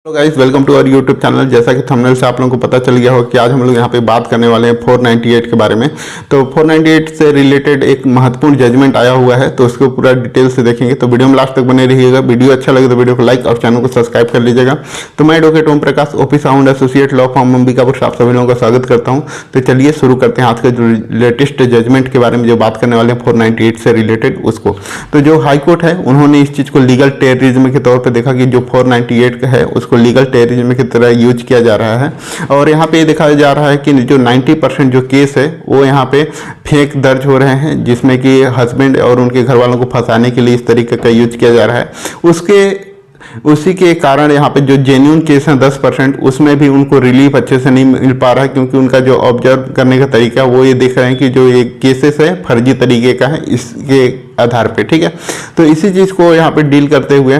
Hello guys, welcome to our YouTube channel. जैसा कि thumbnail से आप लोगों को पता चल गया हो कि आज हम लोग यहाँ पे बात करने वाले हैं 498 के बारे में। तो 498 से रिलेटेड एक महत्वपूर्ण जजमेंट आया हुआ है, तो उसको पूरा डिटेल से देखेंगे। तो वीडियो में लास्ट तक बने रहिएगा। वीडियो अच्छा लगे तो वीडियो को लाइक और चैनल को सब्सक्राइब कर लीजिएगा। तो मैं advocate Om Prakash, office sound associate, law firm Ambikapur से आप सभी लोगों का स्वागत करता हूँ। तो चलिए शुरू करते हैं आज के जो लेटेस्ट जजमेंट के बारे में जो बात करने वाले हैं 498 से रिलेटेड उसको। तो जो हाईकोर्ट है उन्होंने इस चीज़ को लीगल टेररिज्म के तौर पर देखा कि जो 498 का है उसको लीगल टेररिज्म की तरह यूज किया जा रहा है। और यहाँ पे देखा जा रहा है कि जो 90% जो केस है वो यहाँ पे फेक दर्ज हो रहे हैं, जिसमें कि हस्बैंड और उनके घर वालों को फंसाने के लिए इस तरीके का यूज किया जा रहा है। उसी के कारण यहाँ पे जो जेन्युइन केस हैं 10%, उसमें भी उनको रिलीफ अच्छे से नहीं मिल पा रहा है, क्योंकि उनका जो ऑब्जर्व करने का तरीका वो ये देख रहे हैं कि जो ये केसेस है फर्जी तरीके का है इसके आधार पे। ठीक है, तो इसी चीज़ को यहाँ पे डील करते हुए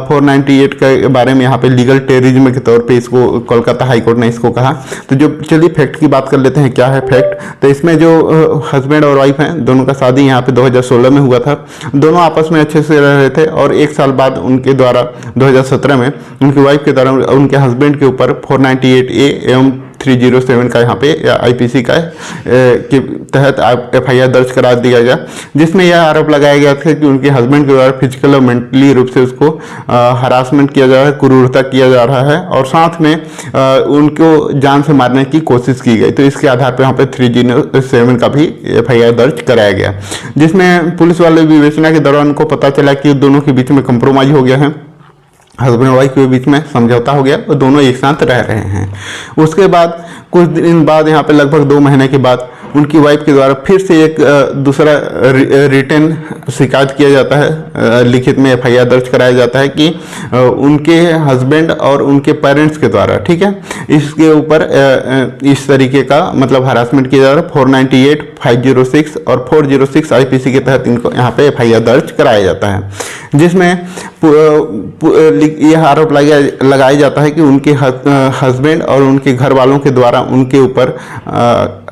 498 के बारे में यहाँ पे लीगल टेररिज्म के तौर पे इसको कोलकाता हाईकोर्ट ने इसको कहा। तो जो चलिए फैक्ट की बात कर लेते हैं, क्या है फैक्ट। तो इसमें जो हस्बैंड और वाइफ हैं दोनों का शादी यहाँ पे 2016 में हुआ था। दोनों आपस में अच्छे से रह रहे थे और एक साल बाद उनके द्वारा 2017 में उनकी वाइफ के द्वारा उनके हस्बैंड के ऊपर 498A एवं 307 का यहाँ पे आईपीसी का के तहत FIR दर्ज करा दिया गया, जिसमें यह आरोप लगाया गया था कि उनके हस्बैंड के द्वारा फिजिकल और मेंटली रूप से उसको हरासमेंट किया जा रहा है, क्रूरता किया जा रहा है और साथ में उनको जान से मारने की कोशिश की गई। तो इसके आधार पर यहाँ पे 307 का भी FIR दर्ज कराया गया, जिसमें पुलिस वाले विवेचना के दौरान उनको पता चला कि दोनों के बीच में कंप्रोमाइज हो गया है, हस्बैंड वाइफ के बीच में समझौता हो गया और दोनों एक साथ रह रहे हैं। उसके बाद कुछ दिन बाद यहाँ पे लगभग 2 महीने के बाद उनकी वाइफ के द्वारा फिर से एक दूसरा रिटर्न शिकायत किया जाता है, लिखित में FIR दर्ज कराया जाता है कि उनके हस्बैंड और उनके पेरेंट्स के द्वारा, ठीक है, इसके ऊपर इस तरीके का मतलब हरासमेंट किया जा रहा है। 498, 506 और 406 आईपीसी के तहत इनको यहाँ पे FIR दर्ज कराया जाता है, जिसमें यह आरोप लगाया जाता है कि उनके हस्बैंड और उनके घर वालों के द्वारा उनके ऊपर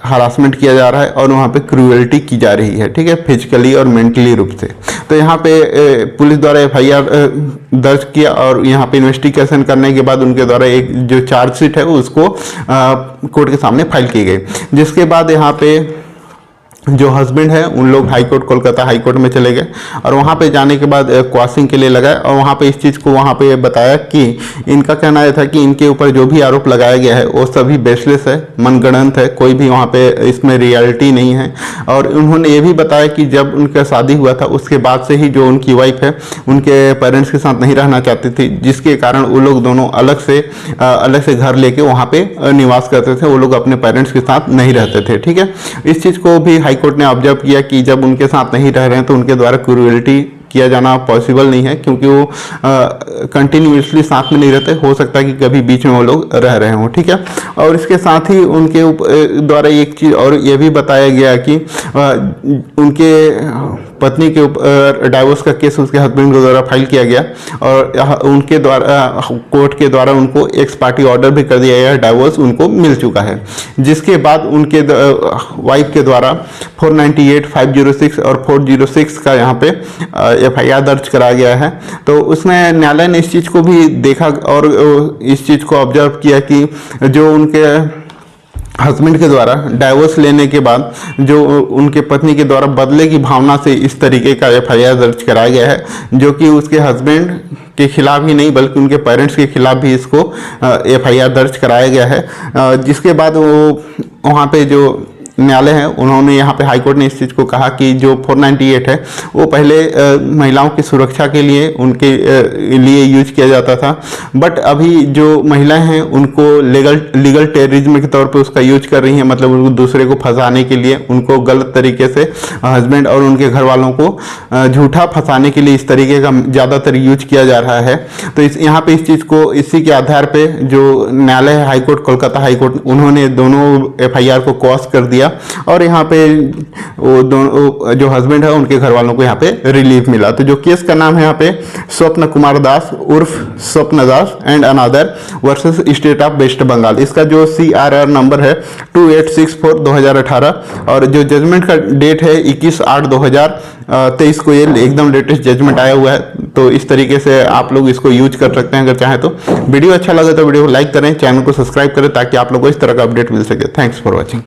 हरासमेंट किया जा रहा है और वहाँ पे क्रूएल्टी की जा रही है, ठीक है, फिजिकली और मेंटली रूप से। तो यहाँ पे पुलिस द्वारा FIR दर्ज किया और यहाँ पे इन्वेस्टिगेशन करने के बाद उनके द्वारा एक जो चार्जशीट है उसको कोर्ट के सामने फाइल की गई, जिसके बाद यहाँ पे जो हस्बैंड है उन लोग हाईकोर्ट, कोलकाता हाईकोर्ट में चले गए और वहाँ पे जाने के बाद क्वाशिंग के लिए लगाए और वहाँ पे इस चीज़ को वहाँ पे बताया कि इनका कहना यह था कि इनके ऊपर जो भी आरोप लगाया गया है वो सभी बेसलेस है, मनगढ़ंत है, कोई भी वहाँ पे इसमें रियलिटी नहीं है। और उन्होंने ये भी बताया कि जब उनका शादी हुआ था उसके बाद से ही जो उनकी वाइफ है उनके पेरेंट्स के साथ नहीं रहना चाहती थी, जिसके कारण वो लोग दोनों अलग से घर लेके वहाँ पे निवास करते थे, वो लोग अपने पेरेंट्स के साथ नहीं रहते थे। ठीक है, इस चीज़ को भी कोर्ट ने ऑब्जर्व किया कि जब उनके साथ नहीं रह रहे हैं तो उनके द्वारा क्रूएल्टी किया जाना पॉसिबल नहीं है, क्योंकि वो कंटिन्यूसली साथ में नहीं रहते, हो सकता है कि कभी बीच में वो लोग रह रहे हों। ठीक है, और इसके साथ ही उनके द्वारा एक चीज़ और ये भी बताया गया कि उनके पत्नी के ऊपर डाइवोर्स का केस उसके हस्बैंड के द्वारा फाइल किया गया और उनके द्वारा कोर्ट के द्वारा उनको एक्स पार्टी ऑर्डर भी कर दिया गया, डाइवोर्स उनको मिल चुका है, जिसके बाद उनके वाइफ के द्वारा 498, 506 और 406 का यहाँ पे FIR दर्ज कराया गया है। तो उसमें न्यायालय ने इस चीज़ को भी देखा और इस चीज़ को ऑब्जर्व किया कि जो उनके हस्बैंड के द्वारा डाइवोर्स लेने के बाद जो उनके पत्नी के द्वारा बदले की भावना से इस तरीके का FIR दर्ज कराया गया है, जो कि उसके हस्बैंड के खिलाफ ही नहीं बल्कि उनके पेरेंट्स के खिलाफ भी इसको FIR दर्ज कराया गया है। जिसके बाद वो वहाँ पे जो न्यायालय है उन्होंने यहाँ पे हाईकोर्ट ने इस चीज़ को कहा कि जो 498 है वो पहले महिलाओं की सुरक्षा के लिए उनके लिए यूज किया जाता था, बट अभी जो महिलाएं हैं उनको लीगल टेररिज्म के तौर पे उसका यूज कर रही हैं, मतलब उनको दूसरे को फंसाने के लिए, उनको गलत तरीके से हस्बैंड और उनके घर वालों को झूठा फंसाने के लिए इस तरीके का ज़्यादातर यूज किया जा रहा है। तो यहाँ पे इस चीज़ को इसी के आधार पर जो न्यायालय है हाईकोर्ट, कोलकाता हाईकोर्ट, उन्होंने दोनों FIR को क्रॉस कर दिया दिया और यहाँ पे वो दोनों जो हस्बैंड है उनके घर वालों को यहाँ पे रिलीफ मिला। तो जो केस का नाम है यहाँ पे स्वप्न कुमार दास उर्फ Swapna Das and another versus state of west Bengal. इसका जो CRR नंबर है 2864/2018 और जो जजमेंट का डेट है 21/8/2023 को ये एकदम लेटेस्ट जजमेंट आया हुआ है। तो इस तरीके से आप लोग इसको यूज कर सकते हैं अगर चाहें तो। वीडियो अच्छा लगे तो वीडियो को लाइक करें, चैनल को सब्सक्राइब करें ताकि आप लोगों को इस तरह का अपडेट मिल सके। Thanks for watching.